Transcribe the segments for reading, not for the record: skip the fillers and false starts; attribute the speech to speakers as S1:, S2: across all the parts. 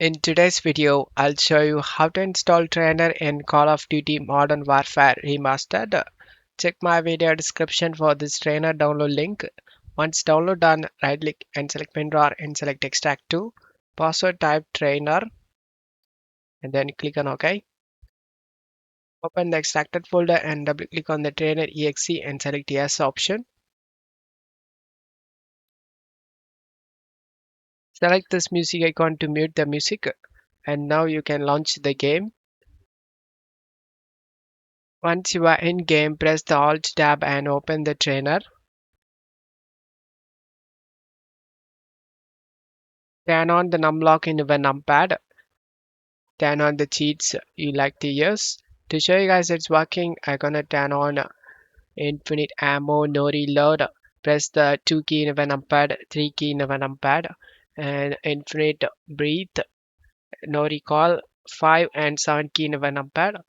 S1: In today's video, I'll show you how to install Trainer in Call of Duty Modern Warfare Remastered. Check my video description for this Trainer download link. Once download done, right click and select WinRAR and select Extract to. Password type Trainer and then click on OK. Open the extracted folder and double click on the Trainer exe and select Yes option. Select this music icon to mute the music and now you can launch the game. Once you are in game, press the Alt tab and open the Trainer. Turn on the numlock in your numpad. Turn on the cheats you like to use. To show you guys it's working, I'm gonna turn on infinite ammo, no reload. Press the 2 key in your numpad, 3 key in your numpad, and infinite breathe, no recall, 5 and 7 key in your numpad.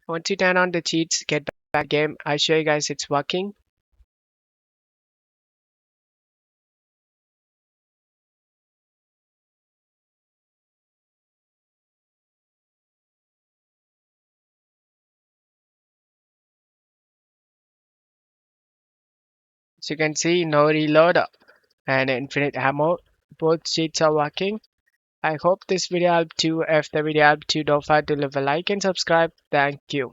S1: Once you turn on the cheats, get back game. I show you guys it's working. As you can see, no reload and infinite ammo. Both cheats are working. I hope this video helped you. If the video helped you, don't forget to leave a like and subscribe. Thank you.